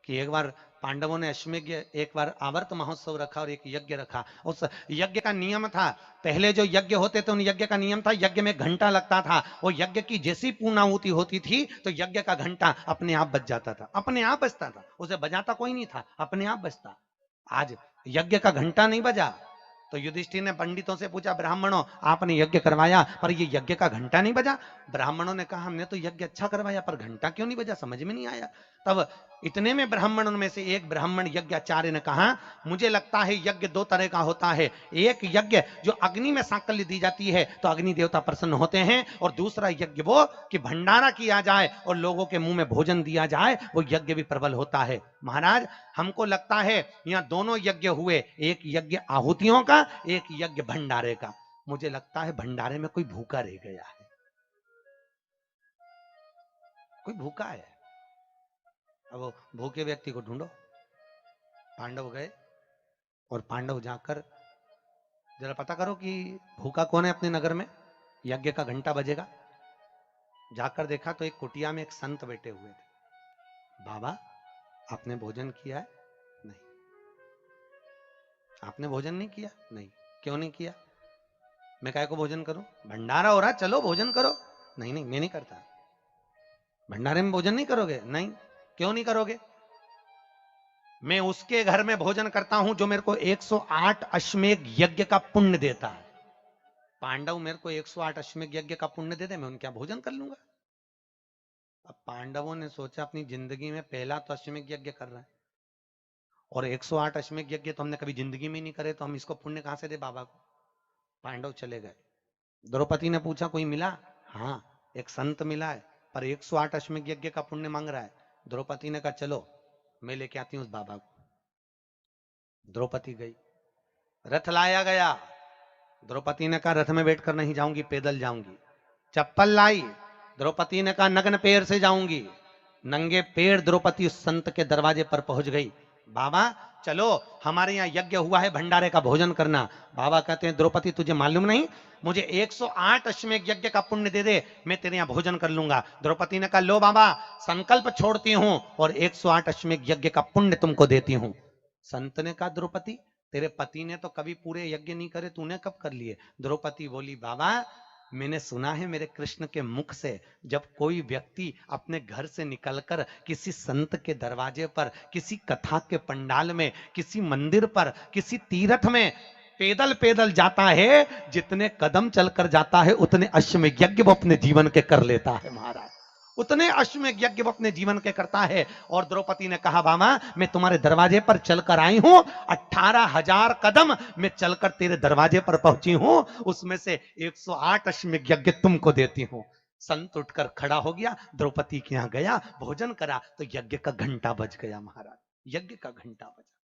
कि एक बार पांडवों ने अश्वमेध, एक बार आवर्त महोत्सव रखा और एक यज्ञ रखा। उस यज्ञ का नियम था, पहले जो यज्ञ होते थे उन यज्ञ का नियम था, यज्ञ में घंटा लगता था। वो यज्ञ की जैसी पूर्णाहुति होती थी तो यज्ञ का घंटा अपने आप बज जाता था, अपने आप बजता था, उसे बजाता कोई नहीं था, अपने आप बजता। आज यज्ञ का घंटा नहीं बजा तो युधिष्ठिर ने पंडितों से पूछा, ब्राह्मणों आपने यज्ञ करवाया पर ये यज्ञ का घंटा नहीं बजा। ब्राह्मणों ने कहा हमने तो यज्ञ अच्छा करवाया पर घंटा क्यों नहीं बजा, समझ में नहीं आया। तब इतने में ब्राह्मणों में से एक ब्राह्मण यज्ञाचार्य ने कहा, मुझे लगता है यज्ञ दो तरह का होता है, एक यज्ञ जो अग्नि में सांकल्य दी जाती है तो अग्नि देवता प्रसन्न होते हैं, और दूसरा यज्ञ वो कि भंडारा किया जाए और लोगों के मुंह में भोजन दिया जाए, वो यज्ञ भी प्रबल होता है। महाराज हमको लगता है यहां दोनों यज्ञ हुए, एक यज्ञ आहुतियों का, एक यज्ञ भंडारे का। मुझे लगता है भंडारे में कोई भूखा रह गया है, कोई भूखा है। अब वो भूखे व्यक्ति को ढूंढो। पांडव गए और पांडव जाकर जरा पता करो कि भूखा कौन है अपने नगर में, यज्ञ का घंटा बजेगा। जाकर देखा तो एक कुटिया में एक संत बैठे हुए थे। बाबा आपने भोजन किया है? नहीं। आपने भोजन नहीं किया? नहीं। क्यों नहीं किया? मैं काय को भोजन करूं, भंडारा हो रहा, चलो भोजन करो। नहीं नहीं मैं नहीं करता। भंडारे में भोजन नहीं करोगे? नहीं। क्यों नहीं करोगे? मैं उसके घर में भोजन करता हूं जो मेरे को 108 अश्वमेध यज्ञ का पुण्य देता है। पांडव मेरे को 108 अश्वमेध यज्ञ का पुण्य दे दे, मैं उनके यहाँ भोजन कर लूंगा। अब पांडवों ने सोचा अपनी जिंदगी में पहला तो अश्वमेध यज्ञ कर रहा है, और 108 अश्वमेध यज्ञ तो हमने कभी जिंदगी में नहीं करे, तो हम इसको पुण्य कहां से दे बाबा को। पांडव चले गए। द्रौपदी ने पूछा कोई मिला? हाँ एक संत मिला है, पर 108 अश्वमेध यज्ञ का पुण्य मांग रहा है। द्रौपदी ने कहा चलो मैं लेके आती हूँ उस बाबा को। द्रौपदी गई, रथ लाया गया। द्रौपदी ने कहा रथ में बैठकर नहीं जाऊंगी, पैदल जाऊंगी। चप्पल लाई, द्रौपदी ने कहा नग्न पैर से जाऊंगी। नंगे पैर द्रौपदी उस संत के दरवाजे पर पहुंच गई। बाबा चलो हमारे यहाँ यज्ञ हुआ है, भंडारे का भोजन करना। बाबा कहते हैं द्रौपदी तुझे मालूम नहीं, मुझे 108 अश्वमेध यज्ञ का पुण्य दे दे, मैं तेरे यहाँ भोजन कर लूंगा। द्रौपदी ने कहा लो बाबा संकल्प छोड़ती हूँ और 108 अश्वमेध यज्ञ का पुण्य तुमको देती हूँ। संत ने कहा द्रौपदी तेरे पति ने तो कभी पूरे यज्ञ नहीं करे, तूने कब कर लिए? द्रौपदी बोली बाबा मैंने सुना है मेरे कृष्ण के मुख से, जब कोई व्यक्ति अपने घर से निकलकर किसी संत के दरवाजे पर, किसी कथा के पंडाल में, किसी मंदिर पर, किसी तीर्थ में पैदल पैदल जाता है, जितने कदम चलकर जाता है उतने अश्वमेध यज्ञ वो अपने जीवन के कर लेता है महाराज, उतने अश्वमेध यज्ञ वो अपने जीवन के करता है। और द्रौपदी ने कहा बाबा मैं तुम्हारे दरवाजे पर चलकर आई हूं, 18,000 कदम मैं चलकर तेरे दरवाजे पर पहुंची हूं, उसमें से 108 अश्वमेध यज्ञ तुमको देती हूं। संत उठकर खड़ा हो गया, द्रौपदी के यहां गया, भोजन करा तो यज्ञ का घंटा बज गया महाराज, यज्ञ का घंटा बजा।